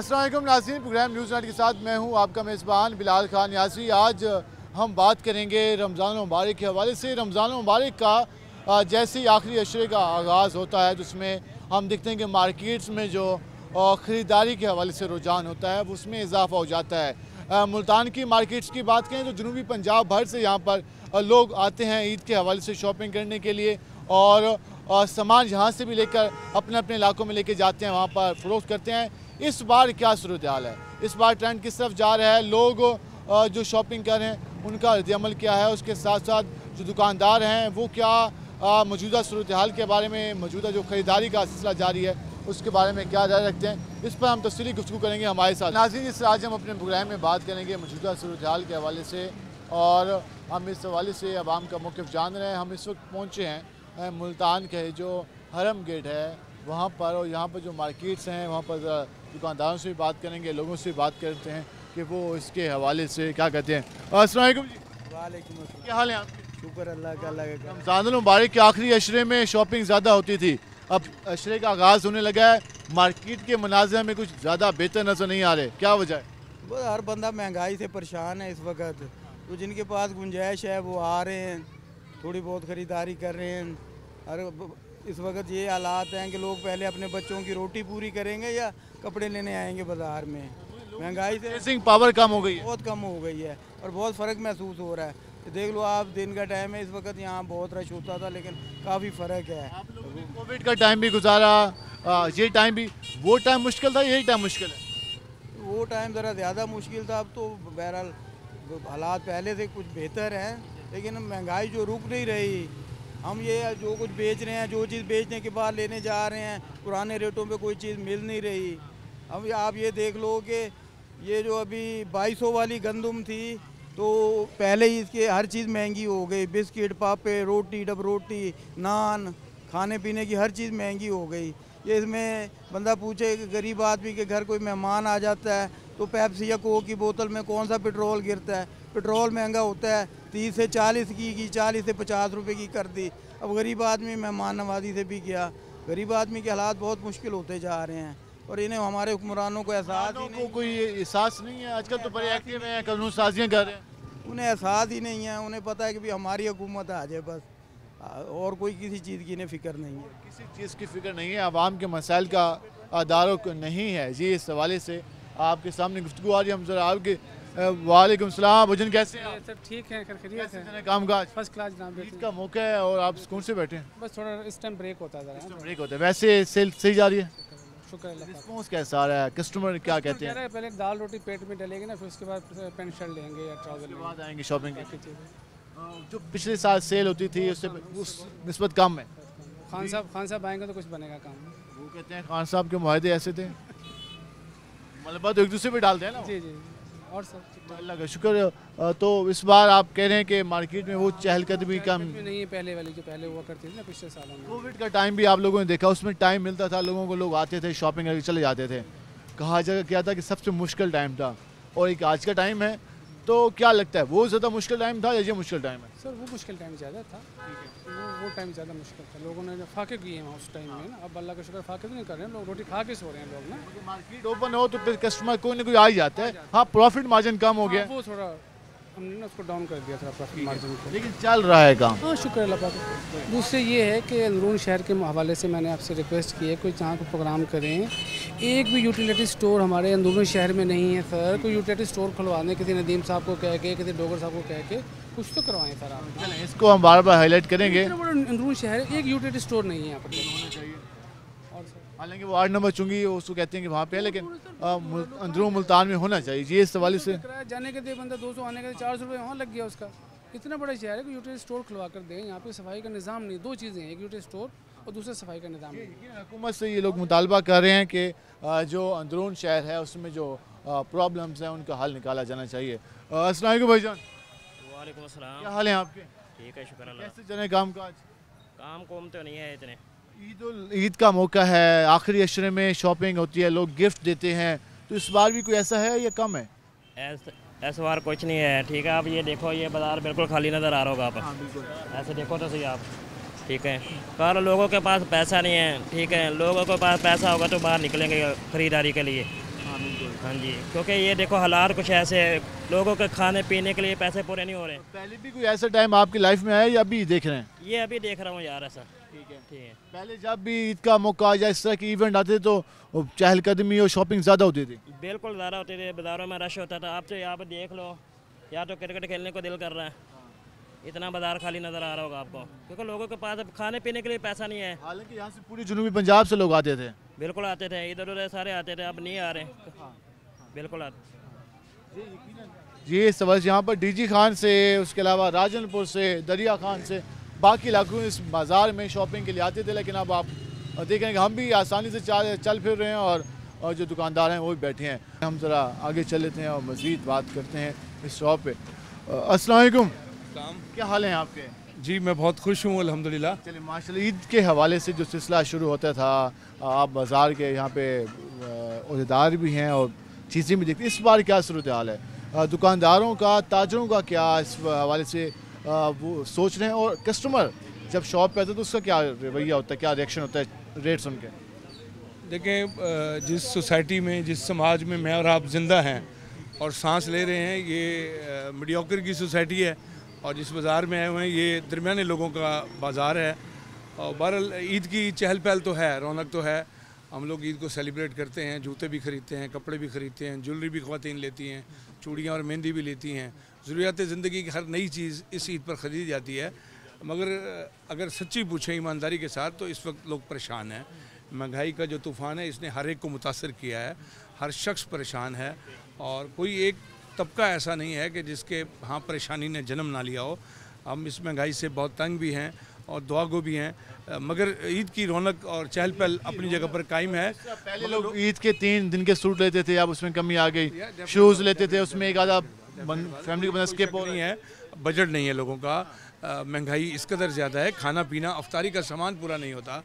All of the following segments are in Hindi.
अस्सलाम वालेकुम नाज़रीन, प्रोग्राम न्यूज़ नाइट के साथ मैं हूं आपका मेज़बान बिलाल खान यासी। आज हम बात करेंगे रमज़ान मुबारक के हवाले से। रमज़ान मुबारक का जैसे ही आखिरी अशरे का आगाज़ होता है तो उसमें हम देखते हैं कि मार्केट्स में जो ख़रीदारी के हवाले से रुझान होता है उसमें इजाफ़ा हो जाता है। मुल्तान की मार्केट्स की बात करें तो जनूबी पंजाब भर से यहाँ पर लोग आते हैं ईद के हवाले से शॉपिंग करने के लिए और सामान यहाँ से भी लेकर अपने अपने इलाकों में लेके जाते हैं, वहाँ पर फ़रोख्त करते हैं। इस बार क्या सूरत हाल है, इस बार ट्रेंड किस तरफ जा रहा है, लोग जो शॉपिंग कर रहे हैं उनका रद्द-ए-अमल क्या है, उसके साथ साथ जो दुकानदार हैं वो क्या मौजूदा सूरत हाल के बारे में, मौजूदा जो ख़रीदारी का सिलसिला जारी है उसके बारे में क्या राय रखते हैं, इस पर हम तफसीली गुफ्तगू करेंगे हमारे साथ। नाज़रीन, इस आज हम अपने प्रोग्राम में बात करेंगे मौजूदा सूरत हाल के हवाले से और हम इस हवाले से अवाम का मौक़िफ़ जान रहे हैं। हम इस वक्त पहुँचे हैं मुल्तान के जो हरम गेट है वहाँ पर, और यहाँ पर जो मार्केट्स हैं वहाँ पर दुकानदारों से भी बात करेंगे, लोगों से भी बात करते हैं कि वो इसके हवाले से क्या कहते हैं। अस्सलाम वालेकुम जी। वालेकुम अस्सलाम। क्या हाल है आपके? शुक्र अल्लाह का। रमज़ान मुबारक के आखिरी अशरे में शॉपिंग ज़्यादा होती थी, अब अशरे का आगाज़ होने लगा है, मार्केट के मनाज़र में कुछ ज़्यादा बेहतर नज़र नहीं आ रहे, क्या वजह है? बस हर बंदा महंगाई से परेशान है इस वक्त, तो जिनके पास गुंजाइश है वो आ रहे हैं, थोड़ी बहुत ख़रीदारी कर रहे हैं। और इस वक्त ये हालात हैं कि लोग पहले अपने बच्चों की रोटी पूरी करेंगे या कपड़े लेने आएंगे बाज़ार में। महंगाई से परचेसिंग पावर कम हो गई है, बहुत कम हो गई है और बहुत फ़र्क महसूस हो रहा है। देख लो आप, दिन का टाइम है, इस वक्त यहाँ बहुत रश होता था लेकिन काफ़ी फ़र्क है। आप लोगों ने कोविड का टाइम भी गुजारा, ये टाइम भी, वो टाइम मुश्किल था, यही टाइम मुश्किल है? वो टाइम ज़रा ज़्यादा मुश्किल था, अब तो बहरहाल हालात पहले से कुछ बेहतर हैं, लेकिन महंगाई जो रुक नहीं रही। हम ये जो कुछ बेच रहे हैं, जो चीज़ बेचने के बाद लेने जा रहे हैं, पुराने रेटों पे कोई चीज़ मिल नहीं रही। अब आप ये देख लो कि ये जो अभी 2200 वाली गंदम थी तो पहले ही इसके हर चीज़ महंगी हो गई, बिस्किट, पापे, रोटी, डब रोटी, नान, खाने पीने की हर चीज़ महंगी हो गई। ये इसमें बंदा पूछे कि गरीब आदमी के घर कोई मेहमान आ जाता है तो पेप्सी या कोक की बोतल में कौन सा पेट्रोल गिरता है। पेट्रोल महंगा होता है, 30 से 40 की 40 से 50 रुपए की कर दी। अब गरीब आदमी मेहमान नवाजी से भी गया, गरीब आदमी के हालात बहुत मुश्किल होते जा रहे हैं और इन्हें हमारे हुक्मरानों को एहसास ही नहीं, कोई एहसास नहीं है। आजकल तो बड़े एक्टिव हैं, कानून साजियाँ कर रहे हैं, उन्हें एहसास ही नहीं है। उन्हें पता है कि भाई हमारी हुकूमत आ जाए बस, और कोई किसी चीज़ की इन्हें फ़िक्र नहीं है। किसी चीज़ की फ़िक्र नहीं है, आवाम के मसाइल का दारो नहीं है जी। इस हवाले से आपके सामने गुफ्तगू आ रही है, हम जरा आपके वालेकुम सलाम। भोजन कैसे हैं आप? सब ठीक है, खैरियत है, काम काज फर्स्ट क्लास जनाब। ईद का मौका है और आप सुकून से बैठे हैं? बस थोड़ा इस टाइम ब्रेक होता है ज़रा, ब्रेक होता है, वैसे सेल सही जा रही है? शुक्र अल्लाह का। रिस्पॉन्स कैसा आ रहा है, कस्टमर क्या कहते हैं? पहले दाल रोटी पेट में डलेगी ना, फिर उसके बाद पैंट शर्ट लेंगे या ट्राउजर उसके लेंगे, बाद आएंगे शॉपिंग के। बाकी चीज़ें। जो पिछले साल सेल होती थी उससे उस निस्बत कम है। खान साहब आएंगे तो कुछ बनेगा काम। वो कहते हैं खान साहब के मुआहदे ऐसे थे, मतलब तो एक दूसरे पे डालते हैं ना। जी जी, और सब अल्लाह का शुक्र। तो इस बार आप कह रहे हैं कि मार्केट में वो चहलकदमी कम नहीं है पहले वाली जो पहले हुआ करती थी ना पिछले सालों में। कोविड का टाइम भी आप लोगों ने देखा, उसमें टाइम मिलता था लोगों को, लोग आते थे शॉपिंग करके चले जाते थे। कहा जा क्या था कि सबसे मुश्किल टाइम था, और एक आज का टाइम है, तो क्या लगता है वो ज़्यादा मुश्किल टाइम था या ये मुश्किल टाइम है? सर वो मुश्किल टाइम ज़्यादा था, वो टाइम ज़्यादा मुश्किल था। लोगों ने फाके किए हैं उस टाइम में ना, अब अल्लाह का शुक्र फाके तो नहीं कर रहे हैं लोग, रोटी खा के सो रहे हैं लोग ना। मार्केट ओपन हो तो फिर कस्टमर कोई ना कोई आ ही जाता है। हाँ, प्रॉफिट मार्जिन कम हो गया, वो थोड़ा हमने ना उसको डाउन कर दिया था प्रॉफिट मार्जिन को, लेकिन चल रहा है काम। हाँ शुक्र अल्लाह पाक। दूसरे ये है कि अंदरून शहर के हवाले से मैंने आपसे रिक्वेस्ट की है कोई जहाँ को प्रोग्राम करें, एक भी यूटिलिटी स्टोर हमारे अंदरून शहर में नहीं है सर। कोई यूटिलिटी स्टोर खुलवाने, किसी नदीम साहब को कह के, किसी डोगर साहब को कह के कुछ तो करवाएं सर आप। चलें, इसको हम बार बार हाईलाइट करेंगे। इतना बड़ा अंदरून शहर है, एक यूटिलिटी स्टोर नहीं है यहाँ पर होना चाहिए। और सर हालांकि वो 8 नंबर चुंगी उसको कहते हैं कि वहाँ पे है, लेकिन अंदरून मुल्तान में होना चाहिए जी। इस हवाले से किराया जाने के दे बंदा 200, आने के 400 रुपये वहाँ लग गया उसका। इतना बड़ा शहर है कि यूटिलिटी स्टोर खुलवा कर दें। यहाँ पे सफाई का निज़ाम नहीं, दो चीज़ें हैं, एक यूटिलिटी स्टोर और दूसरा सफाई का निज़ाम नहीं। हुकूमत से ये लोग मुतालबा कर रहे हैं कि जो अंदरून शहर है उसमें जो प्रॉब्लम्स हैं उनका हल निकाला जाना चाहिए। अस्सलाम वालेकुम भाईजान। वालेकुम अस्सलाम। क्या हाल है आपके? ठीक है, शुक्र अल्लाह। कैसे चले काम काज? काम कोम तो नहीं है इतने। ईद का मौका है, आखिरी अशरे में शॉपिंग होती है, लोग गिफ्ट देते हैं, तो इस बार भी कोई ऐसा है या कम है? इस बार कुछ नहीं है। ठीक है, आप ये देखो, ये बाज़ार बिल्कुल खाली नज़र आ रहा होगा आप। हाँ बिल्कुल, ऐसे देखो तो सही आप। ठीक है, पर लोगों के पास पैसा नहीं है। ठीक है, लोगों के पास पैसा होगा तो बाहर निकलेंगे ख़रीदारी के लिए। हाँ जी, क्योंकि ये देखो हालात कुछ ऐसे है, लोगों के खाने पीने के लिए पैसे पूरे नहीं हो रहे। पहले भी कोई ऐसा टाइम आपकी लाइफ में आया या अभी देख रहे हैं? ये अभी देख रहा हूँ यार ऐसा। ठीक है। ठीक है। पहले जब भी ईद का मौका या इस तरह के इवेंट आते थे तो चहलकदमी और शॉपिंग ज़्यादा होती थी। बिल्कुल ज़्यादा होते थे, बाज़ारों में रश होता था। आप तो यहाँ पर देख लो, या तो क्रिकेट खेलने को दिल कर रहा है, इतना बाज़ार खाली नज़र आ रहा होगा आपको, क्योंकि लोगों के पास अब खाने पीने के लिए पैसा नहीं है। हालांकि यहाँ से पूरी जनूबी पंजाब से लोग आते थे। बिल्कुल आते थे, इधर उधर सारे आते थे, अब नहीं आ रहे। बिल्कुल आते। ये सवाल यहाँ पर डीजी खान से, उसके अलावा राजनपुर से, दरिया खान से, बाकी इलाकों इस बाज़ार में शॉपिंग के लिए आते थे, लेकिन अब आप देखें कि हम भी आसानी से चल फिर रहे हैं और जो दुकानदार हैं वो भी बैठे हैं। हम ज़रा आगे चल लेते हैं और मज़ीद बात करते हैं इस शॉप पे। अस्सलाम वालेकुम, क्या हाल है आपके? जी मैं बहुत खुश हूँ अल्हम्दुलिल्लाह। चलिए माशाल्लाह, ईद के हवाले से जो सिलसिला शुरू होता था, आप बाज़ार के यहाँ पे अहदेदार भी हैं और चीज़ें भी देखते, इस बार क्या सूरत हाल है? दुकानदारों का, ताजरों का क्या इस हवाले से वो सोच रहे हैं, और कस्टमर जब शॉप पे आता है तो उसका क्या रवैया होता है, क्या रिएक्शन होता है रेट सुन के? देखें, जिस सोसाइटी में, जिस समाज में मैं और आप ज़िंदा हैं और सांस ले रहे हैं, ये मीडियोकर की सोसाइटी है, और जिस बाज़ार में आए हुए हैं ये दरमियाने लोगों का बाज़ार है। और बहरहाल ईद की चहल पहल तो है, रौनक तो है। हम लोग ईद को सेलिब्रेट करते हैं, जूते भी ख़रीदते हैं, कपड़े भी ख़रीदते हैं, ज्वेलरी भी ख़वातीन लेती हैं, चूड़ियाँ और मेहंदी भी लेती हैं। ज़रूरियात ज़िंदगी की हर नई चीज़ इस ईद पर ख़रीदी जाती है। मगर अगर सच्ची पूछें ईमानदारी के साथ तो इस वक्त लोग परेशान हैं। महंगाई का जो तूफ़ान है इसने हर एक को मुतासर किया है, हर शख्स परेशान है, और कोई एक तबका ऐसा नहीं है कि जिसके हाँ परेशानी ने जन्म ना लिया हो। हम इस महंगाई से बहुत तंग भी हैं और दुआगो भी हैं, मगर ईद की रौनक और चहल पहल अपनी जगह पर कायम है। पहले लोग ईद के 3 दिन के सूट लेते थे, अब उसमें कमी आ गई। शूज़ लेते थे, उसमें एक आधा फैमिली को बना स्किप हो नहीं है, बजट नहीं है लोगों का। महंगाई इस कदर ज़्यादा है, खाना पीना अफ्तारी का सामान पूरा नहीं होता।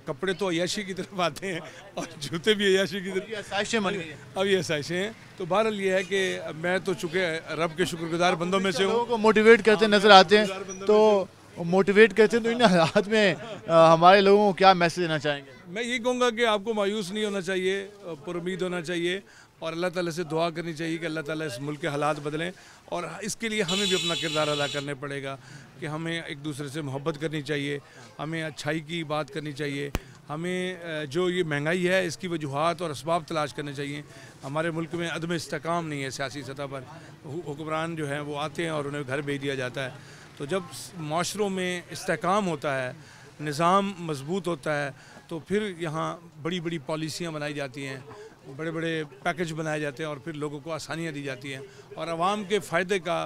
कपड़े तो अय्याशी की तरफ आते हैं और जूते भी अय्याशी की तरफ। अब ये आसाइशें हैं। तो बहरहाल ये है कि मैं तो चूँकि रब के शुक्रगुजार बंदों में से हूँ। लोगों को मोटिवेट करते नज़र आते हैं, तो मोटिवेट करते हैं, तो इन हालात में हमारे लोगों को क्या मैसेज देना चाहेंगे? मैं ये कहूँगा कि आपको मायूस नहीं होना चाहिए, पुरुमीद होना चाहिए, और अल्लाह ताला से दुआ करनी चाहिए कि अल्लाह ताला इस मुल्क के हालात बदलें। और इसके लिए हमें भी अपना किरदार अदा करने पड़ेगा कि हमें एक दूसरे से मोहब्बत करनी चाहिए, हमें अच्छाई की बात करनी चाहिए, हमें जो ये महंगाई है इसकी वजूहात और असबाब तलाश करने चाहिए। हमारे मुल्क में अदम इस्तेकाम नहीं है सियासी सतह पर। हुक्मरान जो हैं वो आते हैं और उन्हें घर भेज दिया जाता है। तो जब माशरों में इस्तेकाम होता है, निज़ाम मजबूत होता है, तो फिर यहाँ बड़ी बड़ी पॉलिसियाँ बनाई जाती हैं, बड़े बड़े पैकेज बनाए जाते हैं, और फिर लोगों को आसानियाँ दी जाती हैं, और आवाम के फ़ायदे का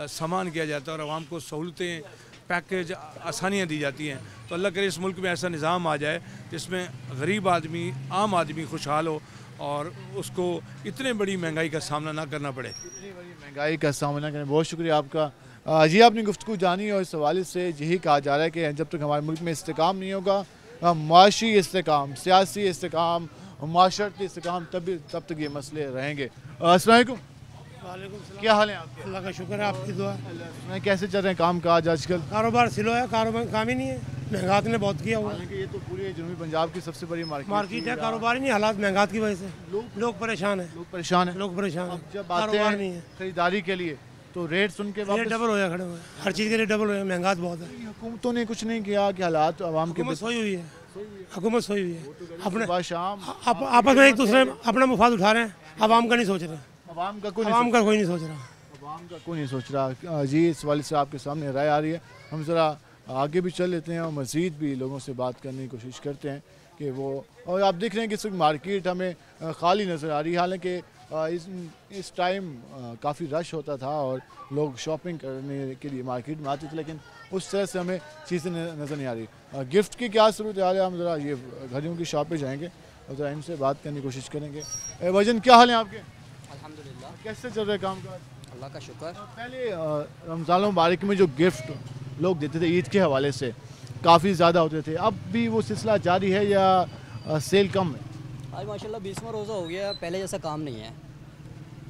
सामान किया जाता है, और आवाम को सहूलतें, पैकेज, आसानियाँ दी जाती हैं। तो अल्लाह करे इस मुल्क में ऐसा निज़ाम आ जाए जिसमें गरीब आदमी, आम आदमी खुशहाल हो और उसको इतने बड़ी महंगाई का सामना ना करना पड़े। महंगाई का सामना करें। बहुत शुक्रिया आपका जी, आपने गुफ्तगू जानी, और इस हवाले से यही कहा जा रहा है कि जब तक हमारे मुल्क में इस्तेकाम नहीं होगा, माशी इस्तेकाम, सियासी इस्तेकाम, माशरती इस्तेकाम, तब तक ये मसले रहेंगे। अस्सलाम वालेकुम, क्या हाल है आपके? अल्लाह का शुक्र है, आपकी दुआ। मैं कैसे चल रहे हैं काम काज आजकल? कारोबार स्लो है, कारोबार काम ही नहीं है, महंगात ने बहुत किया हुआ है। हालांकि ये तो पूरे जनूबी पंजाब की सबसे बड़ी मार्केट है, कारोबार ही नहीं, हालात महंगात की वजह से लोग परेशान हैं। लोग परेशान हैं। लोग परेशान हैं, जब आते कारोबार नहीं हैं है, खरीदारी के लिए तो रेट सुन के रेट वापस डबल हो गया, खड़े हुए हर चीज़ के लिए डबल हो गया, महंगात बहुत है। हुकूमतों ने कुछ नहीं किया कि हालात आवाम के हुकूमत सोई हुई है, हुकूमत सोई हुई है, अपने सुबह शाम आपस में एक दूसरे अपना मुफाद उठा रहे हैं, आवाम का नहीं सोच रहे, आवाम का कोई आवाम का कोई नहीं सोच रहा। आवाम का कोई नहीं सोच रहा। जी, इस वाले से आपके सामने राय आ रही है। हम ज़रा आगे भी चल लेते हैं और मज़ीद भी लोगों से बात करने की कोशिश करते हैं कि वो, और आप देख रहे हैं कि इस वक्त मार्केट हमें खाली नज़र आ रही है। हालांकि इस टाइम काफ़ी रश होता था और लोग शॉपिंग करने के लिए मार्केट में आते थे, लेकिन उस तरह से हमें चीज़ें नज़र नहीं आ रही। गिफ्ट की क्या सूरत हाल है? हम ज़रा ये घड़ियों की शॉप पे जाएंगे और ज़रा इनसे बात करने की कोशिश करेंगे। वजन, क्या हाल है आपके? अल्हम्दुलिल्लाह, कैसे चल रहा है काम काज? अल्लाह का शुक्र। पहले रमज़ान मुबारक में जो गिफ्ट लोग देते थे ईद के हवाले से काफ़ी ज़्यादा होते थे, अब भी वो सिलसिला जारी है या सेल कम है? आज माशाल्लाह 20वां रोज़ा हो गया, पहले जैसा काम नहीं है।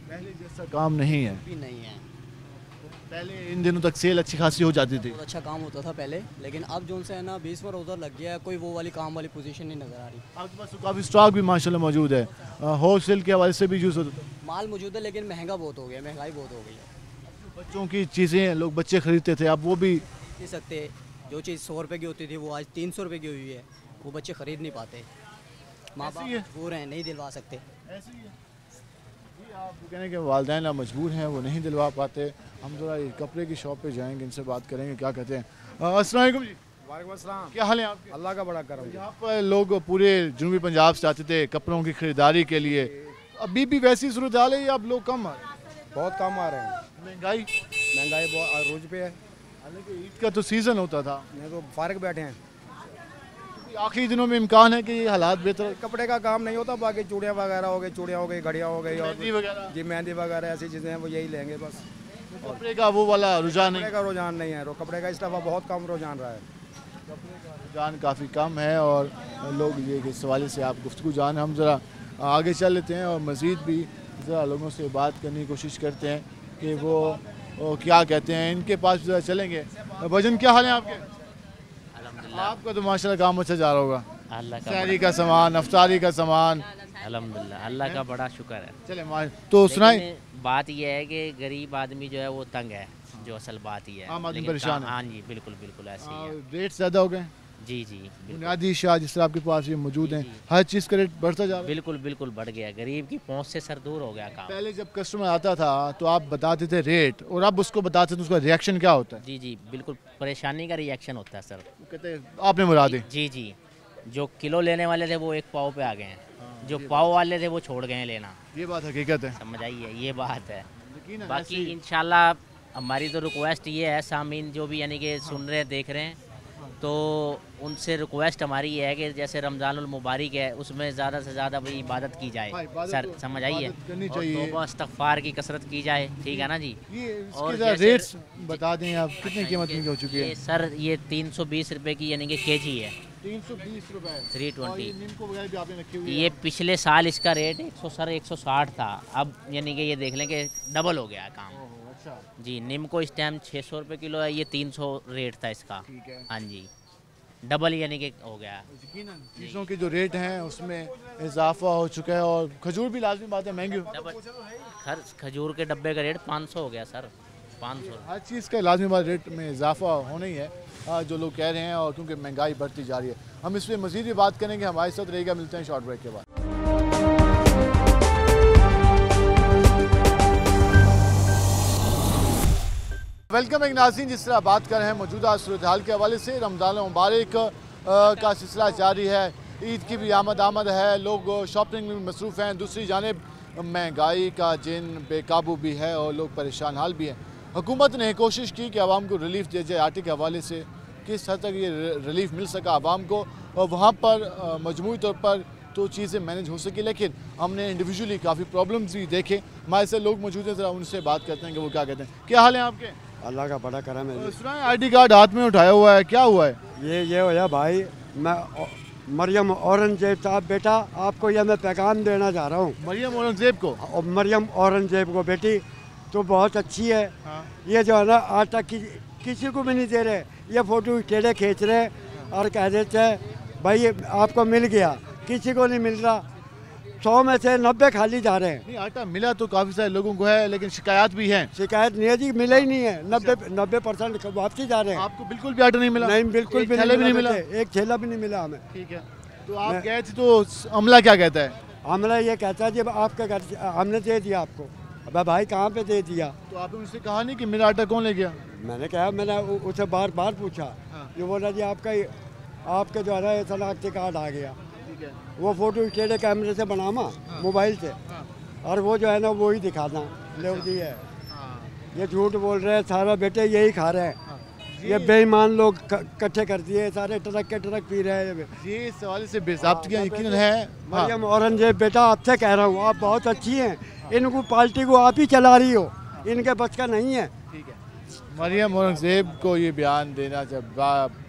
पहले जैसा काम नहीं है। भी नहीं है। पहले इन दिनों तक सेल अच्छी खासी हो जाती थी। बहुत अच्छा काम होता था पहले, लेकिन अब जो से है ना 20वां रोज़ा लग गया है, कोई वो वाली काम वाली पोजीशन नहीं नज़र आ रही। आपके पास तो काफ़ी स्टॉक भी माशाल्लाह मौजूद है, होलसेल के हवाले से भी यूज़ होता था। माल मौजूद है लेकिन महंगा बहुत हो गया, महंगाई बहुत हो गई है। बच्चों की चीज़ें लोग बच्चे खरीदते थे, अब वो भी दे सकते, जो चीज़ 100 रुपये की होती थी वो आज 300 रुपये की हुई है, वो बच्चे खरीद नहीं पाते। माँ बाप मजबूर हैं, नहीं दिलवा सकते। ऐसे ही है जी, आप कहने के वालिदैन मजबूर हैं, वो नहीं दिलवा पाते। हम ज़रा कपड़े की शॉप पे जाएंगे, इनसे बात करेंगे क्या कहते हैं। अस्सलाम वालेकुम जी। वालेकुम अस्सलाम। क्या हाल है आपके? अल्लाह का बड़ा करम। यहाँ पर लोग पूरे जनूबी पंजाब से आते थे कपड़ों की खरीदारी के लिए, अभी भी वैसी सूरत हाल है या अब लोग कम आ रहे हैं? बहुत कम आ रहे हैं। महंगाई बहुत अरूज पे है। हालांकि ईद का तो सीज़न होता था, नहीं तो फारग बैठे हैं। आखिरी दिनों में इम्कान है कि ये हालात बेहतर। कपड़े का काम नहीं होता, बाकी चूड़ियाँ वगैरह हो गई, चूड़ियाँ हो गई, घड़ियाँ हो गई और मेहंदी वगैरह, जी मेहंदी वगैरह ऐसी चीज़ें हैं, वो यही लेंगे बस। कपड़े का वो वाला रुझान नहीं, कपड़े का रुझान नहीं है, कपड़े का इस दफ़ा बहुत कम रुझान रहा है। रुझान काफ़ी कम है और लोग ये इस हवाले से आप गुफ्तगू जान, हम ज़रा आगे चल लेते हैं और मज़ीद भी ज़रा लोगों से बात करने की कोशिश करते हैं कि वो क्या कहते हैं। इनके पास ज़रा चलेंगे। भजन क्या हाल है आपके? आपका तो माशाल्लाह काम अच्छा जा रहा होगा, सहरी का सामान, अफ्तारी का सामान। अल्हम्दुलिल्लाह, अल्लाह का बड़ा शुक्र है। चले तो सुनाए। बात यह है कि गरीब आदमी जो है वो तंग है, जो असल बात ही है। आम आदमी परेशान है। हाँ जी, बिल्कुल बिल्कुल ऐसे ही है। रेट ज़्यादा हो गए। जी जी बिल्कुल। बुनियादी अशिया जिस तरह आपके पास ये मौजूद हैं, हर चीज़ का रेट बढ़ता जा रहा है। बिल्कुल बिल्कुल बढ़ गया, गरीब की पहुंच से सर दूर हो गया काम। पहले जब कस्टमर आता था तो आप बताते थे रेट और अब उसको बताते थे, उसका रिएक्शन क्या होता है? जी जी बिल्कुल, परेशानी का रिएक्शन होता है सर। कहते हैं आपने मुरादे। जी जी, जो किलो लेने वाले थे वो 1 पाव पे आ गए हैं, जो पाव वाले थे वो छोड़ गए हैं लेना। ये बात हकीकत है, समझ आइए, ये बात है। यकीनन बाकी ऐसे ही। इंशाल्लाह हमारी तो रिक्वेस्ट ये है, सामीन जो भी यानी कि सुन रहे देख रहे हैं, तो उनसे रिक्वेस्ट हमारी ये है कि जैसे रमज़ानुल मुबारक है, उसमें ज़्यादा से ज़्यादा भाई इबादत की जाए सर, समझ आइए, और तौबा इस्तग़फ़ार की कसरत की जाए, ठीक है ना जी। और रेट्स बता दें आप कितनी कीमत में हो चुकी है? सर ये 320 रुपये की यानी कि केजी है। 320 रुपए। 320। ये पिछले साल इसका रेट 160 था, अब यानी कि ये देख लें कि डबल हो गया काम। अच्छा जी, नीम को इस टाइम 600 रुपये किलो है, ये 300 रेट था इसका। हाँ जी, डबल यानी कि हो गया। चीज़ों के जो रेट हैं उसमें इजाफा हो चुका है और खजूर भी लाजमी बात है महंगी हो। खजूर के डब्बे का रेट 500 हो गया सर, 500। हर चीज़ का लाजमी बात रेट में इजाफा होना ही है, जो लोग कह रहे हैं, और क्योंकि महंगाई बढ़ती जा रही है। हम इस पर मज़ीद भी बात करेंगे, हमारे साथ रहेगा। मिलते हैं शॉर्ट ब्रेक के बाद। वेलकम एक नाज़रीन, जिस तरह बात कर रहे हैं मौजूदा सूरत हाल के हवाले से, रमज़ान मुबारक का सिलसिला जारी है, ईद की भी आमद है, लोग शॉपिंग में मसरूफ़ हैं। दूसरी जानिब महंगाई का जिन बेकाबू भी है और लोग परेशान हाल भी हैं। हुकूमत ने कोशिश की कि आवाम को रिलीफ दिया जाए, आटे के हवाले से किस हद तक ये रिलीफ मिल सका आवाम को, और वहाँ पर मजमूई तौर पर तो चीज़ें मैनेज हो सकी, लेकिन हमने इंडिविजुअली काफ़ी प्रॉब्लम्स भी देखे। हमारे से लोग मौजूद हैं, ज़रा उनसे बात करते हैं कि वो क्या कहते हैं। क्या हाल है आपके? अल्लाह का बड़ा करम है। सुना है ID कार्ड हाथ में उठाया हुआ है, क्या हुआ है? ये होया भाई, मैं मरियम औरंगजेब साहब बेटा, आपको ये मैं पैगाम देना चाह रहा हूँ। मरियम औरंगजेब को? और मरियम औरंगजेब को बेटी तो बहुत अच्छी है। हाँ। ये जो है ना आटा किसी को भी नहीं दे रहे, ये फ़ोटो टेढ़े खींच रहे और कह देते हैं भाई ये आपको मिल गया, किसी को नहीं मिल रहा। 100 में से 90 खाली जा रहे हैं। नहीं, आटा मिला तो काफ़ी सारे लोगों को है, लेकिन शिकायत भी है। शिकायत नहीं है जी, मिला ही नहीं है। 90% वापसी जा रहे हैं। आपको बिल्कुल भी आटा नहीं मिला? नहीं, बिल्कुल भी नहीं मिला। एक थैला भी नहीं मिला हमें। ठीक है, तो आप गए थे तो अमला क्या कहता है? अमला ये कहता है जब आपका घर हमने दे दिया आपको। अब भाई कहाँ पे दे दिया? तो आपने उनसे कहा नहीं कि मेरा आटा कौन ले गया? मैंने कहा, मैंने उसे बार बार पूछा। जो बोला जी आपके जो है ना शनाख्ती कार्ड आ गया। वो फोटो टेढ़े कैमरे से बनाना मोबाइल से, और वो जो है ना वो ही दिखाना ले जी है। ये झूठ बोल रहे हैं सारा बेटे, यही खा रहे हैं। ये बेईमान लोग इकट्ठे कर दिए, सारे ट्रक के ट्रक पी रहे हैं। ये इस हवाले से बेज़ाब्तियां यकीनन है। मरियम औरंगजेब बेटा, आपसे कह रहा हूँ, आप बहुत अच्छी हैं, इनको पार्टी को आप ही चला रही हो, इनके बच का नहीं है। ठीक है, मरियम औरंगजेब को ये बयान देना, जब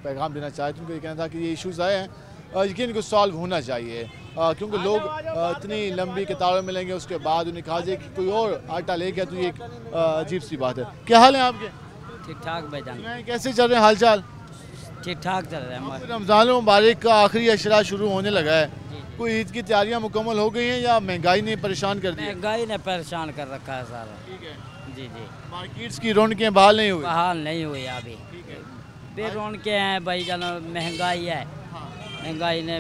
पैगाम देना चाहती हूँ, कहना था कि ये इशूज़ आए हैं, यकीन को सॉल्व होना चाहिए। क्योंकि लोग इतनी लंबी कतारों में लेंगे, उसके बाद उन्हें कहा जाए कि कोई और आटा ले गया, तो ये एक अजीब सी बात है। क्या हाल है आपके? ठीक ठाक भाईजान। कैसे चल रहे हैं हाल चाल? ठीक ठाक चल रहा है। रमज़ान मुबारक का आखिरी अशरा शुरू होने लगा है, कोई ईद की तैयारियां मुकम्मल हो गई हैं या महंगाई ने परेशान कर दिया? महंगाई ने परेशान कर रखा है सारा। ठीक है जी जी। मार्केट्स की रौनकें बहाल नहीं हुई? बहाल नहीं हुई अभी, बेरौनकें हैं भाईजान, महंगाई है, महंगाई ने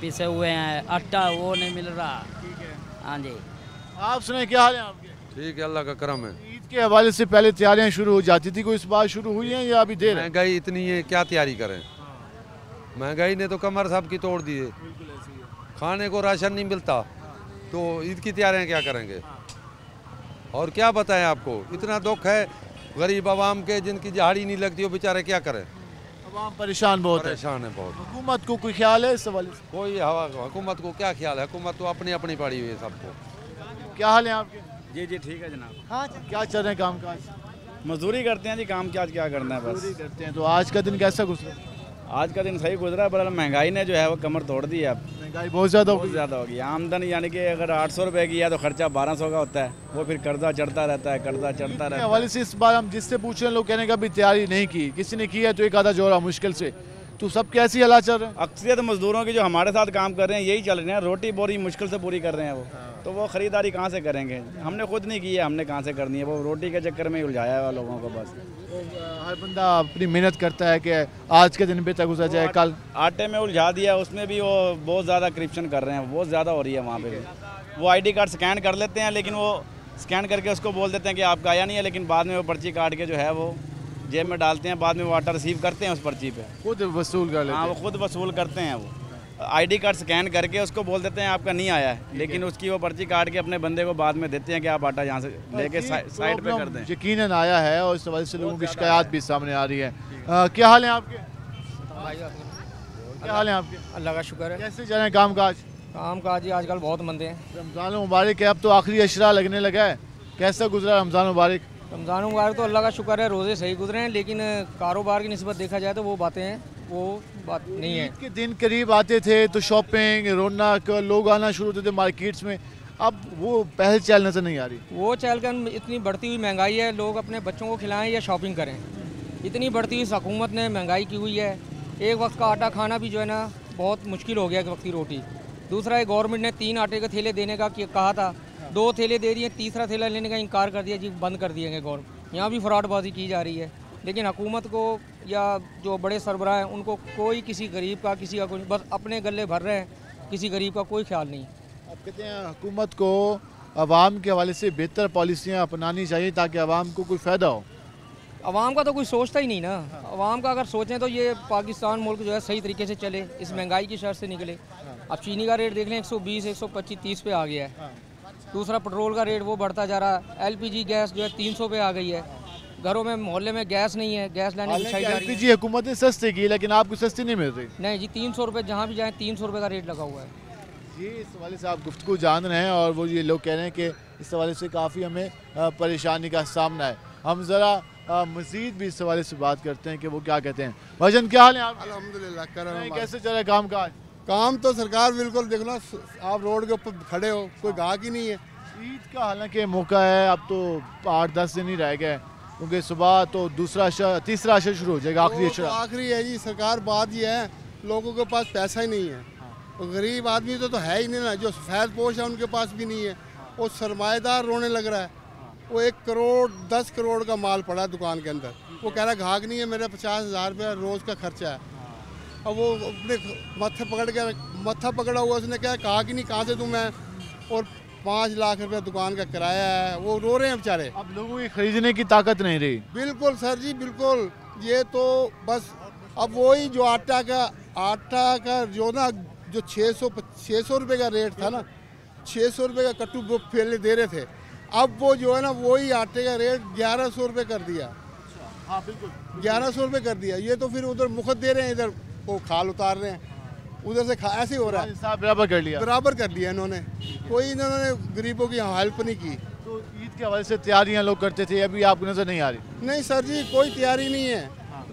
पिसे हुए हैं, आटा वो नहीं मिल रहा। हाँ जी। आप सुने, क्या हाल है आपके? ठीक है, अल्लाह का करम है। ईद के हवाले से पहले तैयारियां शुरू हो जाती थी, कोई इस बार शुरू हुई हैं या अभी देर है? महंगाई इतनी है, क्या तैयारी करें? महंगाई ने तो कमर सबकी तोड़ दी है, खाने को राशन नहीं मिलता, तो ईद की तैयारियां क्या करेंगे? और क्या बताएं आपको, इतना दुख है गरीब आवाम के, जिनकी दिहाड़ी नहीं लगती, वो बेचारे क्या करें? आवाम परेशान बहुत परेशान है बहुत। हुकूमत को कोई ख्याल है इस हवाले से? कोई हुकूमत को क्या ख्याल है? हुकूमत तो अपनी अपनी पड़ी हुई है सबको। क्या हाल है आपके? जी जी ठीक है जनाब। हाँ, क्या चल रहे हैं काम काज? मजदूरी करते हैं जी, काम काज क्या करना है, बस मजदूरी करते हैं। तो आज का दिन कैसा गुजरा? आज का दिन सही गुजरा है, पर महंगाई ने जो है वो कमर तोड़ दी है। अब महंगाई बहुत ज़्यादा होगी। आमदन यानी कि अगर 800 रुपए की है तो खर्चा 1200 का होता है, वो फिर कर्जा चढ़ता रहता है, कर्जा चढ़ता रहता है। हवाले से इस बार हम जिससे पूछ रहे हैं, लोग कहने का भी तैयारी नहीं की, किसी ने की है तो एक आधा जोड़ा मुश्किल से, तो सब कैसी हालात चल रहे हैं? अक्सरियत मजदूरों की जो हमारे साथ काम कर रहे हैं यही चल रहे हैं, रोटी बोरी मुश्किल से पूरी कर रहे हैं वो, तो वो ख़रीदारी कहाँ से करेंगे? हमने खुद नहीं की है, हमने कहाँ से करनी है? वो रोटी के चक्कर में उलझाया है लोगों को बस। हर बंदा अपनी मेहनत करता है कि आज के दिन बेहतर गुजर जाए, कल आटे में उलझा दिया, उसमें भी वो बहुत ज़्यादा करप्शन कर रहे हैं, बहुत ज़्यादा हो रही है वहाँ पे भी। वो ID कार्ड स्कैन कर लेते हैं, लेकिन वो स्कैन करके उसको बोल देते हैं कि आपका आया नहीं है, लेकिन बाद में वो पर्ची काट के जो है वो जेब में डालते हैं, बाद में वो आटा रिसीव करते हैं उस पर्ची पे, खुद वसूल कर लेते हैं। हाँ, वो खुद वसूल करते हैं। वो ID कार्ड स्कैन करके उसको बोल देते हैं आपका नहीं आया है, लेकिन उसकी वो पर्ची काट के अपने बंदे को बाद में देते हैं कि आप आटा यहाँ से लेके साइड पे कर दें। यकीनन आया है और इस वजह से लोगों की शिकायत भी सामने आ रही है। क्या हाल है आपके? क्या हाल है आपके? अल्लाह का शुक्र है। कैसे चल रहे हैं काम काज? काम काज ही आजकल बहुत मंदे हैं। रमज़ान मुबारक है, अब तो आखिरी अशरा लगने लगा है, कैसा गुजरा रमज़ान मुबारक? रमज़ान मुबारक तो अल्लाह का शुक्र है, रोज़े सही गुजरे हैं, लेकिन कारोबार की निस्बत देखा जाए तो वो बातें हैं, वो बात नहीं है। ईद के दिन करीब आते थे तो शॉपिंग, रौनक, लोग आना शुरू होते थे मार्केट्स में, अब वो पहल चल नज़र नहीं आ रही। वो चल कर इतनी बढ़ती हुई महंगाई है, लोग अपने बच्चों को खिलाएं या शॉपिंग करें, इतनी बढ़ती हुई हुकूमत ने महंगाई की हुई है। एक वक्त का आटा खाना भी जो है ना बहुत मुश्किल हो गया, एक वक्त की रोटी। दूसरा, गवर्नमेंट ने 3 आटे के थैले देने का कहा था, 2 थैले दे दिए, तीसरा थैला लेने का इनकार कर दिया जी, बंद कर दिए गवर्नमेंट। यहाँ भी फ्रॉडबाजी की जा रही है, लेकिन हुकूमत को या जो बड़े सरबराह हैं उनको कोई किसी गरीब का, किसी का कोई, बस अपने गले भर रहे हैं, किसी गरीब का कोई ख्याल नहीं। अब कहते हैं हुकूमत को आवाम के हवाले से बेहतर पॉलिसियाँ अपनानी चाहिए ताकि आवाम को कोई फ़ायदा हो। आवाम का तो कोई सोचता ही नहीं ना। आवाम का अगर सोचें तो ये पाकिस्तान मुल्क जो है सही तरीके से चले, इस महंगाई की शर्त से निकले। अब चीनी का रेट देख लें, 120, 125, 30 पे आ गया है। दूसरा, पेट्रोल का रेट वो बढ़ता जा रहा है। LPG गैस जो है 300 पे आ गई है। घरों में, मोहल्ले में गैस नहीं है, गैस लाने की जा रही है। LPG हुकूमत ने सस्ती की, लेकिन आपको सस्ती नहीं मिल रही। नहीं जी, 300 रुपये, जहाँ भी जाएँ 300 रुपये का रेट लगा हुआ है जी। इस हवाले से आप गुफ्तगू जान रहे हैं और वो ये लोग कह रहे हैं कि इस हवाले से काफ़ी हमें परेशानी का सामना है। हम ज़रा मज़ीद भी इस हवाले से बात करते हैं कि वो क्या कहते हैं। भाईजान, क्या हाल है आप? अल्हम्दुलिल्लाह, कैसे चल रहा है काम काज? काम तो सरकार बिल्कुल, देख लो आप रोड के ऊपर खड़े हो, कोई गाहक ही नहीं है। ईद का हालांकि मौका है, अब तो 8-10 दिन ही रह गए, क्योंकि सुबह तो तीसरा अशर शुरू हो जाएगा, आखिरी अशर। आखिरी है जी। सरकार बात ये है, लोगों के पास पैसा ही नहीं है, तो गरीब आदमी तो है ही नहीं ना, जो फैज़ पोश है उनके पास भी नहीं है। वो सरमाएदार रोने लग रहा है, वो 1 करोड़ 10 करोड़ का माल पड़ा है दुकान के अंदर, वो कह रहा है गाहक नहीं है, मेरा 50,000 रुपया रोज़ का खर्चा है। अब वो अपने मत्था पकड़ा हुआ, उसने क्या कहा कि नहीं, कहाँ से दूँ मैं, और 5 लाख रुपया दुकान का किराया है, वो रो रहे हैं बेचारे। अब लोगों की खरीदने की ताकत नहीं रही। बिल्कुल सर जी, बिल्कुल। ये तो बस अब वही जो आटा का जो ना, जो 600 रुपये का रेट था ना, 600 रुपये का कट्टू वो पहले दे रहे थे, अब वो जो है ना वही आटे का रेट 1100 रुपये कर दिया। हाँ बिल्कुल, 1100 रुपये कर दिया। ये तो फिर उधर मुफ्त दे रहे हैं, इधर वो खाल उतार रहे हैं, उधर से ऐसे ही हो रहा है। बराबर कर लिया इन्होंने, कोई इन्होंने गरीबों की हेल्प नहीं की। तो ईद के हवाले से तैयारियां लोग करते थे, अभी आपको नजर नहीं आ रही? नहीं सर जी, कोई तैयारी नहीं है।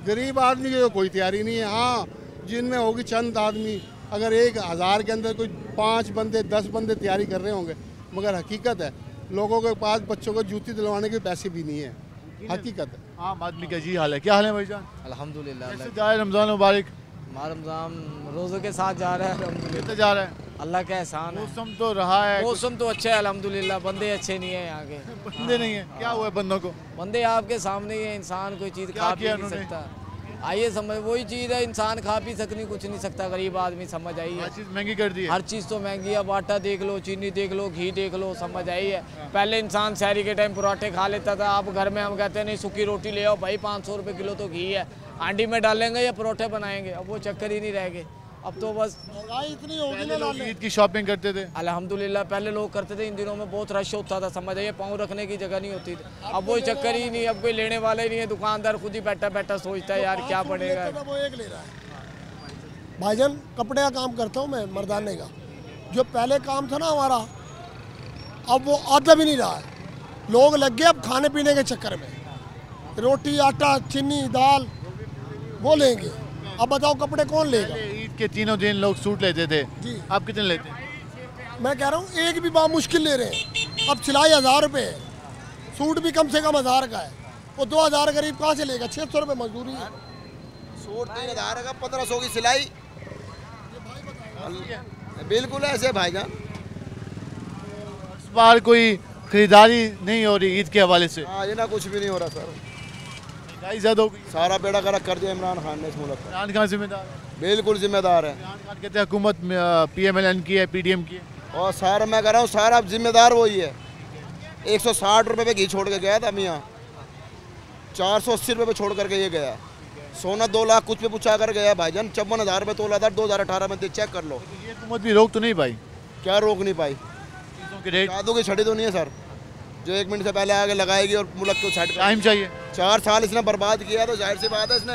गरीब आदमी की तो कोई तैयारी नहीं है। हाँ, जिनमें होगी चंद आदमी अगर 1000 के अंदर कोई 5 बंदे 10 बंदे तैयारी कर रहे होंगे, मगर हकीकत है लोगों के पास बच्चों को जूती दिलवाने के पैसे भी नहीं है। हकीकत है। आम आदमी का जी हाल है। क्या हाल है भाईजान? अल्हम्दुलिल्लाह। कैसे जा रहा है रमज़ान मुबारक? रमज़ान रोज़ों के साथ जा रहा है अल्हम्दुलिल्लाह। कैसे जा रहा है? अल्लाह का एहसान है। मौसम तो रहा है, मौसम तो अच्छा है अल्हम्दुलिल्लाह, बंदे अच्छे नहीं है यहाँ के। बंदे नहीं है? क्या हुआ बंदों को? बंदे आपके सामने ही है, इंसान कोई चीज़ खा पी नहीं सकता। आइए समझ, वही चीज़ है, इंसान खा पी सकनी कुछ नहीं सकता, गरीब आदमी, समझ आई है। हर चीज़ महंगी कर दी है। हर चीज़ तो महंगी है। अब आटा देख लो, चीनी देख लो, घी देख लो, समझ आई है। पहले इंसान शहरी के टाइम पराठे खा लेता था, अब घर में हम कहते हैं नहीं सूखी रोटी ले आओ भाई, 500 रुपये किलो तो घी है, हांडी में डालेंगे या परोठे बनाएंगे। अब वो चक्कर ही नहीं रह गए। अब तो बस इतनी होगी ना, ईद की शॉपिंग करते थे अल्हम्दुलिल्लाह। पहले लोग करते थे, इन दिनों में बहुत रश होता था, समझ आइए, पाँव रखने की जगह नहीं होती थी। अब वो चक्कर ही नहीं, अब कोई लेने वाला ही नहीं है। दुकानदार खुद ही बैठा बैठा सोचता है यार क्या पड़ेगा। वो एक ले रहा है। भाईजान कपड़े का काम करता हूँ मैं, मर्दाने का। जो पहले काम था ना हमारा, अब वो आधा भी नहीं रहा है। लोग लग गए अब खाने पीने के चक्कर में, रोटी आटा चीनी दाल वो लेंगे। अब बताओ कपड़े कौन लेगा? ईद के तीनों दिन लोग सूट लेते थे जी। आप कितने लेते हैं? मैं कह रहा हूँ एक भी बात मुश्किल ले रहे हैं। अब सिलाई 1000 रुपये है, सूट भी कम से कम 1000 का है। वो 2000 गरीब कहाँ से लेगा? 600 रुपये मजदूरी है। सूट 3000 का, 1500 की सिलाई। बिल्कुल ऐसे भाईजान। इस बार कोई खरीदारी नहीं हो रही ईद के हवाले से? हाँ, ये ना कुछ भी नहीं हो रहा सर। महंगाई ज़्यादा हो गई, सारा बेड़ा गर्क कर दिया इमरान खान ने इस मुल्क का। इमरान खान जिम्मेदार है? बिल्कुल जिम्मेदार है। इमरान खान कहते हैं हुकूमत PMLN की है, PDM की है। और सारा मैं कह रहा हूँ सारा जिम्मेदार वही है। 160 रुपये पे घी छोड़ के गया था मियाँ, 480 रुपये पे छोड़ करके ये गया। सोना 2 लाख कुछ पे पूछा कर गया भाईजान। 54,000 रुपये तोला था 2018 में, चेक कर लो। ये हुकूमत भी रोक तो नहीं पाई? क्या रोक नहीं पाई? जादू की छड़ी तो नहीं है सर जो 1 मिनट से पहले आगे लगाएगी और मुल्क को छट। टाइम चाहिए। 4 साल इसने बर्बाद किया, तो जाहिर सी बात है इसने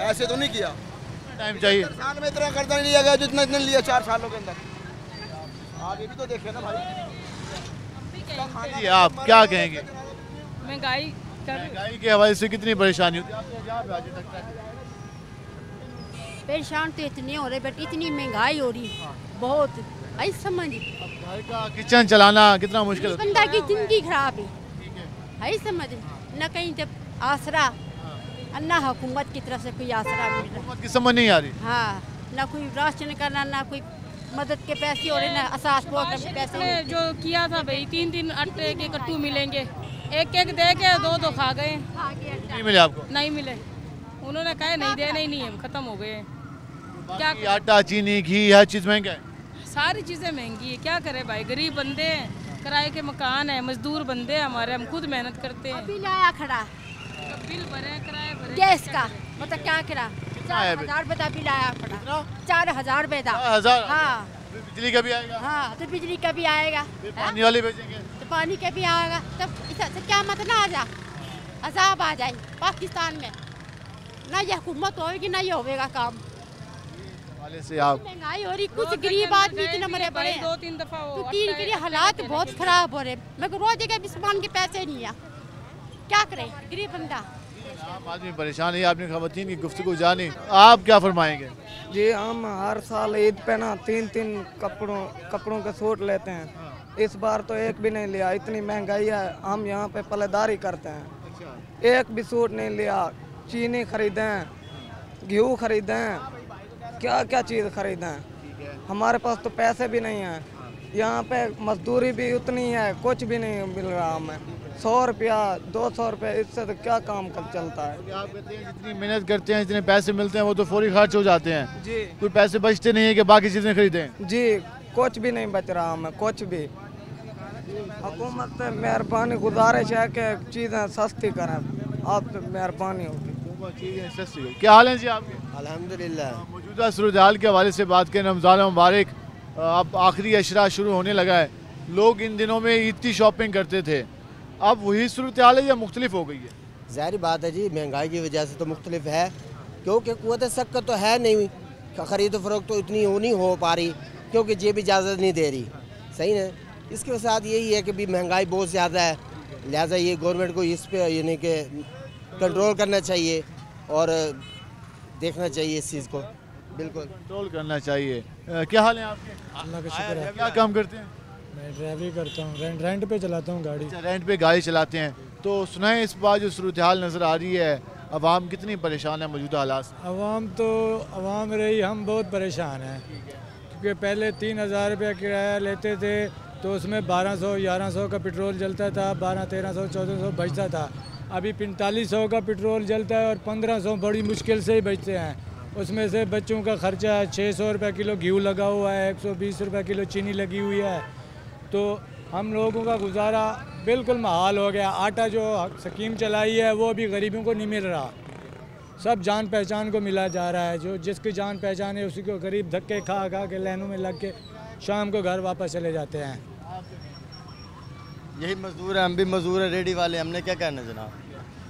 ऐसे तो नहीं किया। टाइम चाहिए। साल में इतना कर्जा नहीं लिया गया जितना इसने लिया 4 सालों के अंदर। आप ये भी तो देखे ना भाई। जी आप क्या कहेंगे? महंगाई के हवाले से कितनी परेशानी होती है? परेशान तो इतने हो रहे, बट इतनी महंगाई हो रही बहुत, आई समझ। घर का किचन चलाना कितना मुश्किल होता है? बंदा की जिंदगी खराब है, आई समझ। न कहीं जब आसरा, न हुकूमत की तरफ से कोई आसरा मिल रहा, की समझ नहीं आ रही। हाँ, ना कोई राशन करना, ना कोई मदद के पैसे हो रहे, ना असास के पैसे। जो किया था भाई 3 आटे के कट्टू मिलेंगे, एक दे के 2 खा गए। नहीं मिले आपको? नहीं मिले, उन्होंने कहा नहीं देने ही नहीं है, खत्म हो गए। क्या आटा चीनी घी हर चीज़ महंगा है, सारी चीज़ें महंगी है। क्या करे भाई, गरीब बंदे हैं, किराए के मकान है, मजदूर बंदे हैं हमारे, हम खुद मेहनत करते हैं। बिल आया खड़ा, बिल भरे, किराए भरे, गैस का मतलब क्या करा, 4000 रुपये का बिल आया खड़ा, 4000 रुपये का। 4000? हाँ। बिजली का भी आएगा? हाँ, तो बिजली का भी आएगा, पानी वाले भेजेंगे तो पानी का भी आएगा। तब इससे क्या मत ना आ जा, अजाब आ जाए पाकिस्तान में। ना ये हुकूमत होगी ना ये होगा काम वाले से। आप महंगाई हो रही, कुछ गरीब आदमी इतने मरे पड़े, 2-3 दफा तो 3 के लिए हालात बहुत खराब हो रहे। मेरे को रोज के सामान के पैसे नहीं है, क्या करे गरीब बंदा। आम आदमी परेशान है। आपने खवातीन की गुफ्तगू जानी, आप क्या फरमाएंगे? जी, हम हर साल ईद पे ना 3 कपड़ों के सूट लेते हैं। इस बार तो एक भी नहीं लिया, इतनी महंगाई है। हम यहाँ पे पल्लेदारी करते हैं, एक भी सूट नहीं लिया। चीनी खरीदें, घी खरीदें, क्या क्या चीज़ खरीदें, हमारे पास तो पैसे भी नहीं हैं। यहाँ पे मजदूरी भी उतनी है, कुछ भी नहीं मिल रहा हमें। 100 रुपया 200 रुपये, इससे तो क्या काम कर चलता है। आप कहते हैं जितनी मेहनत करते हैं, जितने पैसे मिलते हैं वो तो फौरी खर्च हो जाते हैं जी। कोई पैसे बचते नहीं है कि बाकी चीज़ें खरीदें? जी, कुछ भी नहीं बच रहा हमें, कुछ भी। हुकूमत से मेहरबानी गुजारिश है कि चीज़ें सस्ती करें, आप तो मेहरबानी होगी। चीज़ें सस्ती हो। क्या हाल है जी आपके? अल्हम्दुलिल्लाह। मौजूदा सूरत हाल के हवाले से बात करें, रमज़ान मुबारक अब आखिरी अशरा शुरू होने लगा है। लोग इन दिनों में ईद की शॉपिंग करते थे, अब वही सूरत हाल है या मुख्तलिफ हो गई है? ज़ाहिर बात है जी, महंगाई की वजह से तो मुख्तलिफ है, क्योंकि क़ुव्वत शक़्क़त तो है नहीं, ख़रीद फ़रोख्त तो इतनी नहीं हो पा रही, क्योंकि जेब इजाज़त नहीं दे रही। सही है, इसके साथ यही है कि भी महंगाई बहुत ज़्यादा है, लिहाजा ये गवर्नमेंट को इस पे यानी कि कंट्रोल करना चाहिए और देखना चाहिए इस चीज़ को। बिल्कुल कंट्रोल करना चाहिए। क्या हाल है आपके? अल्लाह का शुक्र है। क्या काम करते हैं? मैं ड्राइवरी करता हूँ, रेंट पे चलाता हूँ गाड़ी। रेंट पे गाड़ी चलाते हैं, तो सुनाएं इस बार जो सूरत हाल नज़र आ रही है, अवाम कितनी परेशान है मौजूदा हालात से? अवाम रही हम बहुत परेशान हैं, क्योंकि पहले 3,000 रुपया किराया लेते थे तो उसमें 1200-1100 का पेट्रोल जलता था, 1200-1300-1400 बचता था। अभी 4500 का पेट्रोल जलता है और 1500 बड़ी मुश्किल से ही बचते हैं। उसमें से बच्चों का खर्चा 600 रुपये किलो घी लगा हुआ है, 120 रुपये किलो चीनी लगी हुई है, तो हम लोगों का गुजारा बिल्कुल महाल हो गया। आटा जो स्कीम चलाई है वो भी गरीबों को नहीं मिल रहा, सब जान पहचान को मिला जा रहा है। जो जिसकी जान पहचान है उसी को गरीब धक्के खा खा के लाइनों में लग के शाम को घर वापस चले जाते हैं। यही मजदूर है, हम भी मजदूर है, रेडी वाले, हमने क्या कहना जनाब।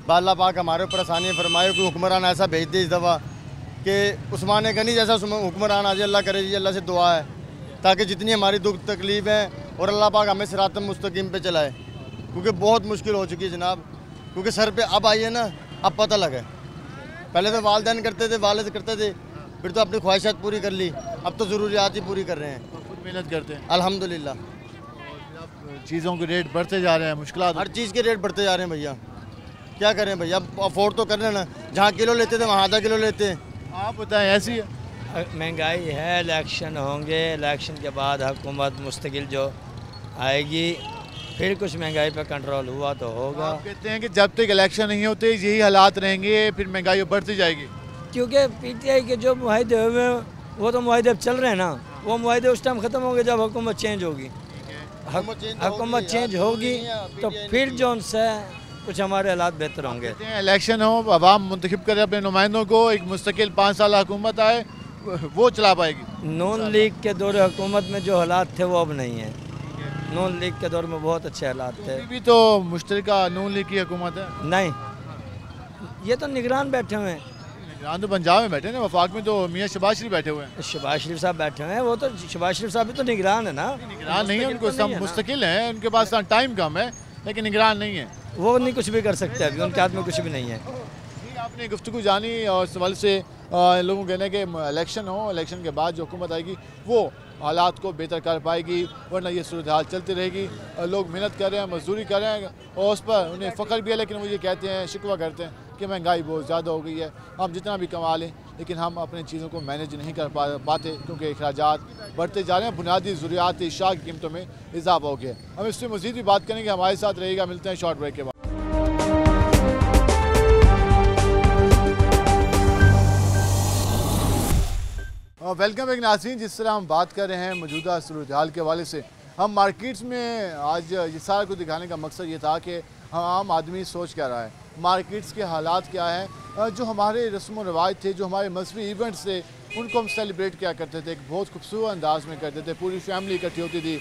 बाला पाक हमारे ऊपर आसानी फरमाए कि हुक्मरान ऐसा भेज दे इस दफ़ा कि उस्मान गनी जैसा हुक्मरान आ जाए। अल्लाह करे जी, अल्लाह से दुआ है ताकि जितनी हमारी दुख तकलीफ है और अल्लाह पाक हमें सिरात मुस्तकीम पे चलाए, क्योंकि बहुत मुश्किल हो चुकी है जनाब। क्योंकि सर पे अब आई है ना, अब पता लगे। पहले तो वालिदैन करते थे, वालिद करते थे, फिर तो अपनी ख्वाहिशात पूरी कर ली, अब तो ज़रूरियात ही पूरी कर रहे हैं। खुद मेहनत करते हैं अल्हम्दुलिल्लाह। चीज़ों के रेट बढ़ते जा रहे हैं, मुश्किलात हर चीज़ के रेट बढ़ते जा रहे हैं भैया, क्या करें भैया, अफोर्ड तो कर रहे हैं ना। जहाँ किलो लेते थे वहाँ आधा किलो लेते हैं। आप बताएं, ऐसी है महंगाई है, इलेक्शन होंगे, इलेक्शन के बाद हुकूमत मुस्तकिल जो आएगी फिर कुछ महंगाई पर कंट्रोल हुआ तो होगा। आप कहते हैं कि जब तक इलेक्शन नहीं होते यही हालात रहेंगे, फिर महंगाई बढ़ती जाएगी। क्योंकि पीटीआई के जो मुआहदे हुए वो तो मुआहदे अब चल रहे हैं ना, वो मुआहदे उस टाइम ख़त्म होंगे जब हुकूमत चेंज होगी। हुकूमत चेंज होगी तो फिर जो उनसे कुछ हमारे हालात बेहतर होंगे। इलेक्शन हो, अवाम मुंतखब करे अपने नुमाइंदों को, एक मुस्तकिल 5 साल हुकूमत आए, वो चला पाएगी। नून लीग के दौर हुकूमत में जो हालात थे वो अब नहीं है। नून लीग के दौर में बहुत अच्छे हालात थे। भी तो मुश्तरका नून लीग की हुकूमत है। नहीं, ये तो निगरान बैठे हुए हैं। निगरान तो पंजाब में बैठे ना, वफाक में तो मियाँ शहबाज शरीफ बैठे हुए हैं। शहबाज शरीफ साहब बैठे हुए हैं, वो तो शहबाज शरीफ साहब भी तो निगरान है ना। निगरान नहीं है, उनको सब मुस्तकिल है, उनके पास टाइम कम है, लेकिन निगरान नहीं है। वो नहीं कुछ भी कर सकते, अभी उनके हाथ में कुछ भी नहीं है। आपने गुफ्तगू जानी और सवाल से लोगों कहने के इलेक्शन हो, इलेक्शन के बाद जो हुकूमत आएगी वो हालात को बेहतर कर पाएगी, वरना ये सूरत हाल चलती रहेगी। लोग मेहनत कर रहे हैं, मजदूरी कर रहे हैं और उस पर उन्हें फ़ख्र भी है, लेकिन वो ये कहते हैं, शिकवा करते हैं कि महंगाई बहुत ज़्यादा हो गई है, हम जितना भी कमा लें लेकिन हम अपनी चीज़ों को मैनेज नहीं कर पाते, क्योंकि अखराजात बढ़ते जा रहे हैं, बुनियादी ज़रूरियात अशिया की कीमतों में इजाफा हो गया। हम इससे मज़ीद भी बात करेंगे, हमारे साथ रहेगा। मिलते हैं शॉर्ट ब्रेक के बाद। वेलकम एक नाज़रीन, जिस तरह हम बात कर रहे हैं मौजूदा सूरत हाल के हवाले से, हम मार्केट्स में आज ये सारा को दिखाने का मकसद ये था कि आम आदमी सोच क्या रहा है, मार्केट्स के हालात क्या हैं, जो हमारे रस्म व रवाज थे, जो हमारे मजहबी इवेंट्स थे, उनको हम सेलिब्रेट किया करते थे, एक बहुत खूबसूरत अंदाज में करते थे, पूरी फैमिली इकट्ठी होती थी,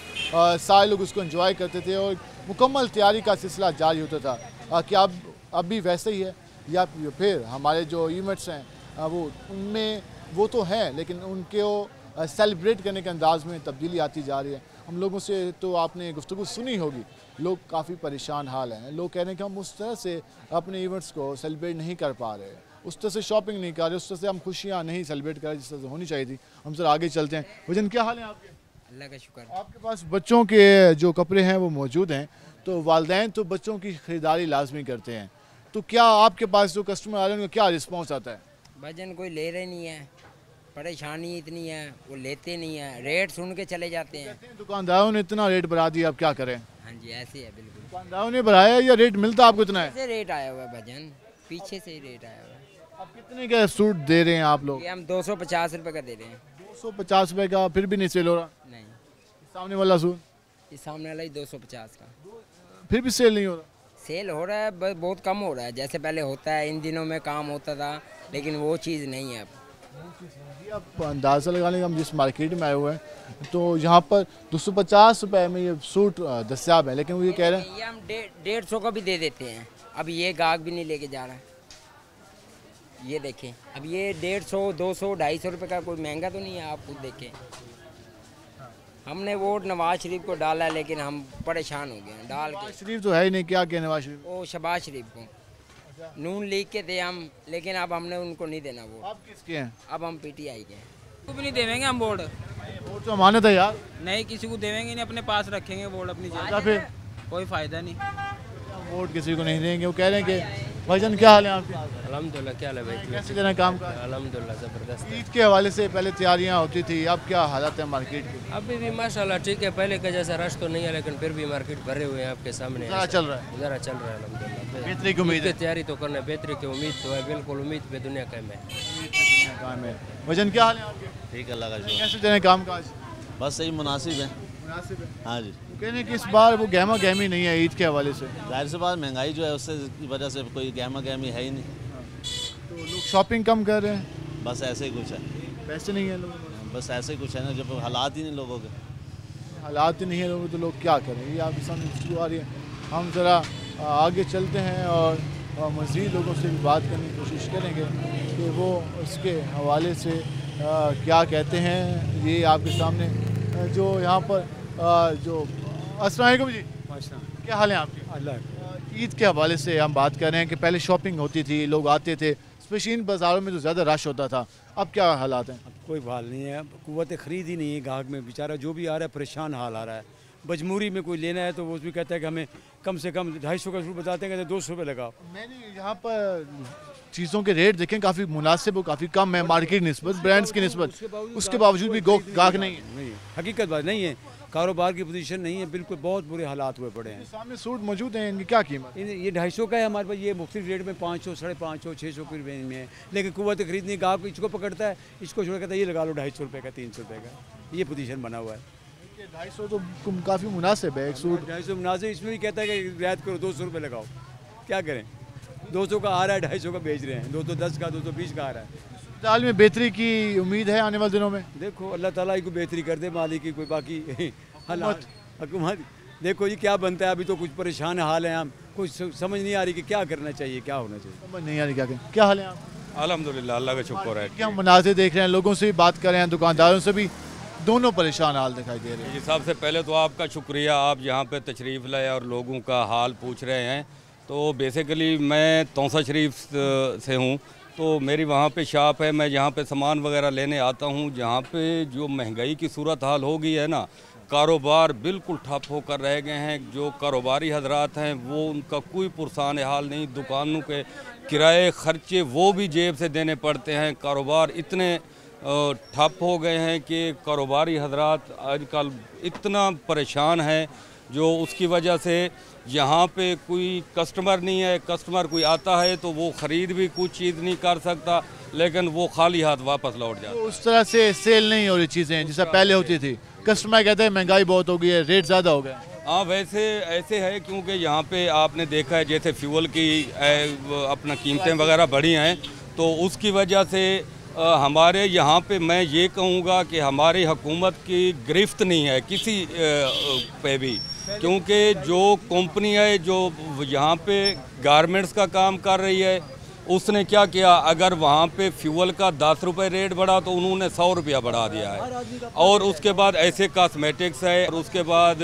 सारे लोग उसको एंजॉय करते थे और मुकम्मल तैयारी का सिलसिला जारी होता था। क्या अब भी वैसे ही है या फिर हमारे जो इवेंट्स हैं वो उनमें वो तो हैं, लेकिन उनके सेलिब्रेट करने के अंदाज में तब्दीली आती जा रही है। हम लोगों से तो आपने गुफ्तगू सुनी होगी, लोग काफ़ी परेशान हाल हैं। लोग कह रहे हैं कि हम उस तरह से अपने इवेंट्स को सेलिब्रेट नहीं कर पा रहे, उस तरह से शॉपिंग नहीं कर रहे, उस तरह से हम खुशियाँ नहीं सेलिब्रेट कर रहे जिस तरह से होनी चाहिए थी। हम सर आगे चलते हैं। वजन क्या हाल है आपके? अल्लाह का शुक्र। आपके पास बच्चों के जो कपड़े हैं वो मौजूद हैं, तो वालिदैन तो बच्चों की ख़रीदारी लाजमी करते हैं, तो क्या आपके पास जो कस्टमर आ रहे हैं उनका क्या रिस्पॉन्स आता है? वजन कोई ले रहे नहीं है, परेशानी इतनी है, वो लेते नहीं है, रेट सुन के चले जाते हैं। दुकानदारों ने इतना रेट बढ़ा दिया, अब क्या करें? हाँ जी, ऐसे है बिल्कुल। दुकानदारों ने बढ़ाया या रेट मिलता आपको इतना है? ऐसे रेट आया हुआ है भजन, पीछे से ही रेट आया हुआ है। अब कितने का सूट दे रहे हैं आप लोग? ये हम 250 रुपये का दे रहे हैं। 250 रुपये का फिर भी नहीं सेल हो रहा? नहीं। सामने वाला सूट? इस सामने वाला ही 250 का, फिर भी सेल नहीं हो रहा? सेल हो रहा है, बहुत कम हो रहा है, जैसे पहले होता है। इन दिनों में काम होता था, लेकिन वो चीज़ नहीं है अब। आप अंदाज़ा लगा लेंगे, हम जिस मार्केट में आए हुए हैं तो यहाँ पर 250 रुपये में ये सूट दस्याब है, लेकिन वो ये कह रहे हैं ये हम 150 का भी दे देते हैं। अब ये गाहक भी नहीं लेके जा रहा है, ये देखें। अब ये 150, 200, 250 रुपये का कोई महंगा तो नहीं है, आप खुद देखें। हमने वोट नवाज शरीफ को डाला है, लेकिन हम परेशान हो गए हैं डाल के। शरीफ तो है ही नहीं, क्या क्या नवाज शरीफ? वो शहबाज शरीफ को, नून लीग के थे हम, लेकिन अब हमने उनको नहीं देना वोट। आप किसके हैं? अब हम पीटीआई के हैं। को भी नहीं देवेंगे हम वोट। वोट तो अमानत है यार। नहीं, किसी को देवेंगे नहीं, अपने पास रखेंगे वोट अपनी जगह पे। कोई फायदा नहीं, वोट किसी को नहीं देंगे। वो कह रहे हैं कि भाईजान क्या हाल है आपके? अल्हम्दुलिल्लाह, क्या हाल है भाई? कैसे देना काम का? अल्हम्दुलिल्लाह ज़बरदस्त। ईद के हवाले से पहले तैयारियां होती थी, अब क्या हालत है मार्केट की? अभी भी माशाल्लाह ठीक है, पहले का जैसा रश तो नहीं है, लेकिन फिर भी मार्केट भरे हुए हैं आपके सामने। ज़रा चल रहा है, ज़रा चल रहा है अल्हम्दुलिल्लाह। बेहतरी की उम्मीद है, तैयारी तो करना, बेहतरी की उम्मीद तो है, बिल्कुल उम्मीद पे दुनिया कायम है। भाईजान क्या हाल है आपके? ठीक है, अल्लाह का शुक्र। कैसे देना काम काज? बस सही, मुनासिब है। मुनासिब है, हाँ जी। कहने कि इस बार वो गहमा गहमी नहीं है ईद के हवाले से। जाहिर सी बात, महंगाई जो है उससे की वजह से कोई गहमा गहमी है ही नहीं, तो लोग शॉपिंग कम कर रहे हैं। बस ऐसे ही कुछ है, पैसे नहीं है लोगों को, बस ऐसे ही कुछ है ना, जब हालात ही नहीं लोगों के, हालात ही नहीं है लोगों, तो लोग क्या करें? ये आपके सामने गुफ्तगू आ रही है। हम ज़रा आगे चलते हैं और मज़ीद लोगों से भी बात करने की कोशिश करेंगे कि वो इसके हवाले से क्या कहते हैं। ये आपके सामने जो यहाँ पर जो अस्सलाम वालेकुम जी, क्या हाल है आपके? अल्लाह। ईद के हवाले से हम बात कर रहे हैं कि पहले शॉपिंग होती थी, लोग आते थे, स्पेशली इन बाज़ारों में तो ज़्यादा रश होता था, अब क्या हालात हैं? अब कोई हाल नहीं है, कुव्वत ख़रीद ही नहीं है गाहक में, बेचारा जो भी आ रहा है परेशान हाल आ रहा है। मजबूरी में कोई लेना है तो वो भी कहता है कि हमें कम से कम 250 का शुरू बताते हैं, कहते 200 रुपये लगाओ। मैंने यहाँ पर चीज़ों के रेट देखें, काफ़ी मुनासिब और काफ़ी कम है मार्केट की निस्बत, ब्रांड्स की निस्बत, उसके बावजूद भी गाहक नहीं है। नहीं, हकीकत बात नहीं है, कारोबार की पोजीशन नहीं है, बिल्कुल बहुत बुरे हालात हुए पड़े हैं। सामने सूट मौजूद हैं, इनकी क्या कीमत? ये 250 का है हमारे पास, ये मुख्तलिफ रेट में 500, 550, 600 की रेंज में है, लेकिन कुव्वत खरीदनी गाहक इसको पकड़ता है, इसको छोड़ कहता है ये लगा लो 250 रुपये का, 300 रुपये का, ये पोजीशन बना हुआ है। 250 तो काफ़ी मुनासिब है एक सूट। 250 मुनासिब, इसमें भी कहता है कि रियायत करो, 200 रुपये लगाओ, क्या करें? 200 का आ रहा है, 250 का बेच रहे हैं, 210 का, 220 का आ रहा है। दाल में बेहतरी की उम्मीद है आने वाले दिनों में? देखो अल्लाह ताला ही को बेहतरी कर दे, मालिक की कोई बाकी हालात हुकूमत देखो जी क्या बनता है। अभी तो कुछ परेशान हाल है, हम कुछ समझ नहीं आ रही कि क्या करना चाहिए, क्या होना चाहिए, समझ नहीं आ रही क्या करें। क्या हाल है आप? अल्हम्दुलिल्लाह, अल्लाह का शुक्र है। क्या मुनाज़े देख रहे हैं, लोगों से भी बात कर रहे हैं, दुकानदारों से भी, दोनों परेशान हाल दिखाई दे रहे हैं। सबसे पहले तो आपका शुक्रिया, आप यहाँ पे तशरीफ़ लाए और लोगों का हाल पूछ रहे हैं। तो बेसिकली मैं तौसा शरीफ से हूँ, तो मेरी वहाँ पे शॉप है, मैं यहाँ पे सामान वगैरह लेने आता हूँ। जहाँ पे जो महंगाई की सूरत हाल हो गई है ना, कारोबार बिल्कुल ठप होकर रह गए हैं। जो कारोबारी हजरात हैं वो उनका कोई पुरसान हाल नहीं, दुकानों के किराए खर्चे वो भी जेब से देने पड़ते हैं। कारोबार इतने ठप हो गए हैं कि कारोबारी हजरात आजकल इतना परेशान हैं, जो उसकी वजह से यहाँ पे कोई कस्टमर नहीं है। कस्टमर कोई आता है तो वो ख़रीद भी कुछ चीज़ नहीं कर सकता, लेकिन वो खाली हाथ वापस लौट जाता है। उस तरह से सेल नहीं हो रही चीज़ें जैसा पहले होती थी। कस्टमर कहते हैं महंगाई बहुत हो गई है, रेट ज़्यादा हो गए। हाँ, वैसे ऐसे है क्योंकि यहाँ पे आपने देखा है जैसे फ्यूल की अपना कीमतें वगैरह बढ़ी हैं, तो उसकी वजह से हमारे यहाँ पे मैं ये कहूँगा कि हमारी हुकूमत की गिरफ्त नहीं है किसी पे भी, क्योंकि जो कंपनी है जो यहाँ पे गारमेंट्स का काम कर रही है, उसने क्या किया, अगर वहाँ पे फ्यूल का 10 रुपये रेट बढ़ा तो उन्होंने 100 रुपया बढ़ा दिया है। और उसके बाद ऐसे कॉस्मेटिक्स है, और उसके बाद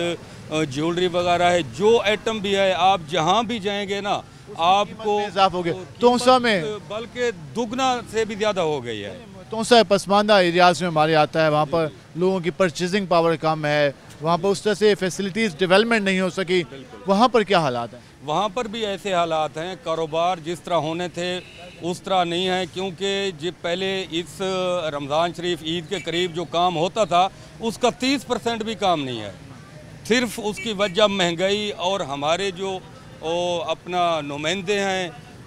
ज्वेलरी वगैरह है, जो आइटम भी है, आप जहाँ भी जाएंगे ना आपको हो गया। तोसा में बल्कि दुगना से भी ज़्यादा हो गई है। तोसा पसमानदा एरियाज़ में हमारे आता है, वहाँ पर लोगों की परचेजिंग पावर कम है, वहाँ पर उस तरह से फैसिलिटीज़ डेवलपमेंट नहीं हो सकी। वहाँ पर क्या हालात हैं? वहाँ पर भी ऐसे हालात हैं, कारोबार जिस तरह होने थे उस तरह नहीं है, क्योंकि जब पहले इस रमज़ान शरीफ ईद के करीब जो काम होता था उसका 30% भी काम नहीं है। सिर्फ उसकी वजह महंगाई और हमारे जो अपना नुमाइंदे हैं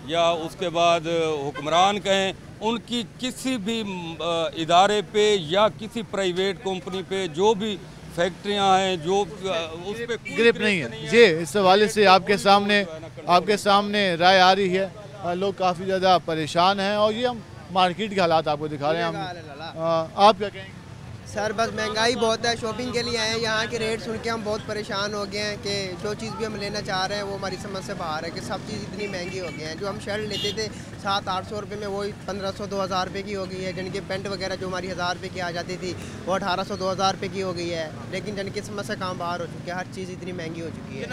या उसके बाद हुक्मरान कहें, उनकी किसी भी इदारे पे या किसी प्राइवेट कंपनी पे जो भी फैक्ट्रियां हैं जो उस पर ग्रिप नहीं है। जी, इस हवाले से आपके सामने राय आ रही है। लोग काफ़ी ज़्यादा परेशान हैं और ये हम मार्केट के हालात आपको दिखा रहे हैं। आप क्या कहेंगे? सर बस महंगाई बहुत है, शॉपिंग के लिए आए हैं, यहाँ के रेट सुन के हम बहुत परेशान हो गए हैं कि जो चीज़ भी हम लेना चाह रहे हैं वो हमारी समझ से बाहर है कि सब चीज़ इतनी महंगी हो गई है। जो हम शर्ट लेते थे 700-800 रुपये में, वही 1500-2000 रुपये की हो गई है। जन की पेंट वगैरह जो हमारी 1000 रुपये की आ जाती थी वो 1800-2000 रुपये की हो गई है। लेकिन जन की समझ से काम बाहर हो चुकी है, हर चीज़ इतनी महंगी हो चुकी है।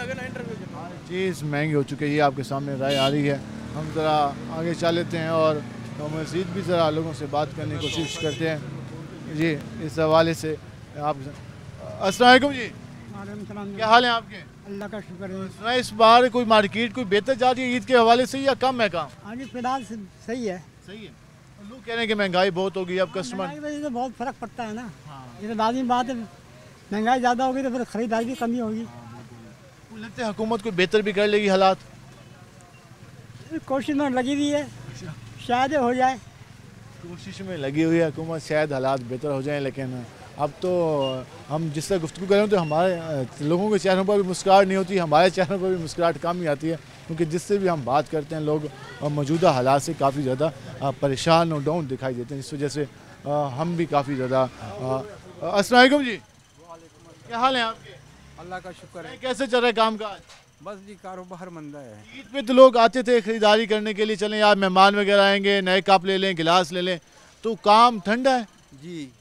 चीज़ महंगी हो चुकी है, ये आपके सामने राय आ रही है। हम ज़रा आगे चल लेते हैं और मज़ीद भी ज़रा लोगों से बात करने की कोशिश करते हैं। जी इस हवाले से आप अस्सलाम वालेकुम जी, क्या हाल है आपके? अल्लाह का शुक्र है। सुना इस बार कोई मार्केट कोई बेहतर जा रही है ईद के हवाले से या कम है काम? हाँ जी फिलहाल सही है। सही है। लोग कह रहे हैं कि महंगाई बहुत होगी, अब कस्टमर महंगाई वजह से बहुत फ़र्क पड़ता है ना। ये तो लाज़मी बात है, महंगाई ज़्यादा होगी तो फिर ख़रीदारी की कमी होगी। लगता है हुकूमत कोई बेहतर भी कर लेगी हालात? कोशिश में लगी हुई है, शायद हो जाए। कोशिश में लगी हुई है हुकूमत, शायद हालात बेहतर हो जाएं, लेकिन अब तो हम जिससे गुफ्तगू करें तो हमारे लोगों के चेहरों पर भी मुस्कुराहट नहीं होती, हमारे चेहरों पर भी मुस्कुराहट कम ही आती है, क्योंकि जिससे भी हम बात करते हैं लोग मौजूदा हालात से काफ़ी ज़्यादा परेशान और डाउन दिखाई देते हैं, इस वजह से हम भी काफ़ी ज़्यादा। अस्सलाम वालेकुम जी, क्या हाल है आपके? अल्लाह का शुक्र है। कैसे चल रहा है काम काज? बस जी कारोबार मंदा है। ईद पे तो लोग आते थे खरीदारी करने के लिए, चलें यार मेहमान वगैरह आएंगे, नए कप ले लें, गिलास ले लें, तो काम ठंडा है जी।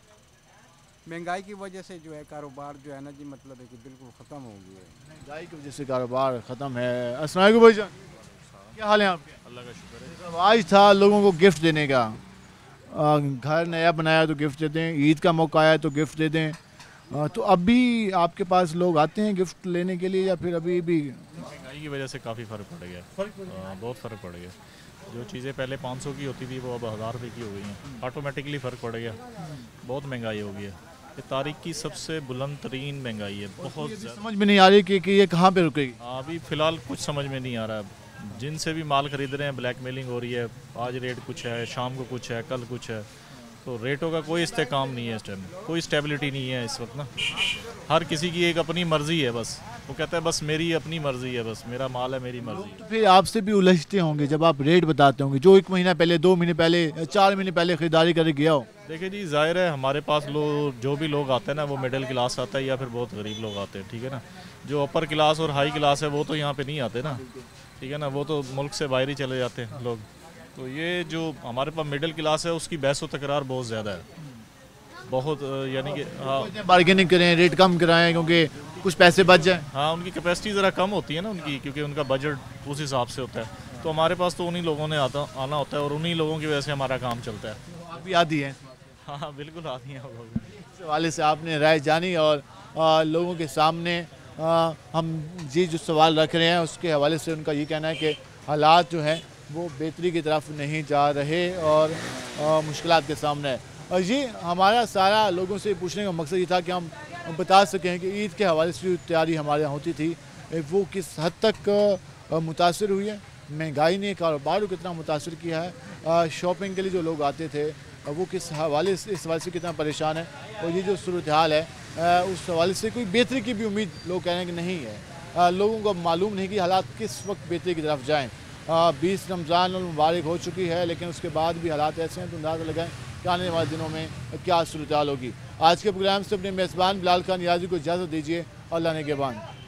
महंगाई की वजह से जो है कारोबार जो है ना जी, मतलब है कि बिल्कुल ख़त्म हो गया है। महंगाई की वजह से कारोबार ख़त्म है। अस्सलाम वालेकुम भाईजान, क्या हाल है आपके? अल्लाह का शुक्र है। आज था लोगों को गिफ्ट देने का, घर नया बनाया तो गिफ्ट दे दें, ईद का मौका आया तो गिफ्ट दे दें, तो अभी आपके पास लोग आते हैं गिफ्ट लेने के लिए या फिर अभी भी? महंगाई की वजह से काफ़ी फ़र्क पड़ गया, बहुत फ़र्क पड़ गया। जो चीज़ें पहले 500 की होती थी वो अब 1000 रुपये की हो गई हैं, ऑटोमेटिकली फ़र्क पड़ गया, बहुत महंगाई हो गई है। ये तारीख की सबसे बुलंद तरीन महंगाई है, बहुत ज़्यादा। समझ में नहीं आ रही कि ये कहाँ पे रुकेगी? अभी फ़िलहाल कुछ समझ में नहीं आ रहा है। जिनसे भी माल ख़रीद रहे हैं ब्लैकमेलिंग हो रही है, आज रेट कुछ है, शाम को कुछ है, कल कुछ है, तो रेटों का कोई इस्तेकाम नहीं है इस टाइम, कोई स्टेबिलिटी नहीं है इस वक्त ना। हर किसी की एक अपनी मर्ज़ी है, बस वो कहता है बस मेरी अपनी मर्ज़ी है, बस मेरा माल है, मेरी मर्ज़ी। तो फिर आपसे भी उलझते होंगे जब आप रेट बताते होंगे, जो 1 महीना पहले, 2 महीने पहले, 4 महीने पहले ख़रीदारी करके गया हो। देखिए जी, ज़ाहिर है हमारे पास लोग जो भी लोग आते हैं ना, वो मिडिल क्लास आता है या फिर बहुत गरीब लोग आते हैं, ठीक है ना। जो अपर क्लास और हाई क्लास है वो तो यहाँ पे नहीं आते ना, ठीक है ना, वो तो मुल्क से बाहर ही चले जाते हैं लोग। तो ये जो हमारे पास मिडिल क्लास है उसकी बहस व तकरार बहुत ज़्यादा है, बहुत, यानी कि हाँ बार्गेनिंग करें, रेट कम कराएं क्योंकि कुछ पैसे बच जाए। हाँ, उनकी कैपेसिटी ज़रा कम होती है ना उनकी, क्योंकि उनका बजट उस हिसाब से होता है। तो हमारे पास तो उन्हीं लोगों ने आना होता है और उन्हीं लोगों की वजह से हमारा काम चलता है। आप भी आदी हैं? हाँ बिल्कुल आती हैं हम लोग। इस हवाले से आपने राय जानी और लोगों के सामने हम ये जो सवाल रख रहे हैं उसके हवाले से उनका ये कहना है कि हालात जो हैं वो बेहतरी की तरफ नहीं जा रहे और मुश्किलात के सामने है। और ये हमारा सारा लोगों से पूछने का मकसद ये था कि हम बता सकें कि ईद के हवाले से जो तैयारी हमारे यहाँ होती थी वो किस हद तक मुतासर हुई है, महंगाई ने कारोबार को कितना मुतासर किया है, शॉपिंग के लिए जो लोग आते थे वो किस हवाले से, इस हवाले से कितना परेशान है, और ये जो सूरत हाल है उस हवाले से कोई बेहतरी की भी उम्मीद लोग कह रहे हैं कि नहीं है। लोगों को मालूम नहीं कि हालात किस वक्त बेहतरी की तरफ जाएँ। 20 रमज़ान मुबारक हो चुकी है, लेकिन उसके बाद भी हालात ऐसे हैं तो अंदाज़ा लगाएं कि आने वाले दिनों में क्या सूरत हाल होगी। आज के प्रोग्राम से अपने मेज़बान बिलाल खान नियाज़ी को इजाज़त दीजिए। अल्लाह ने के बाद।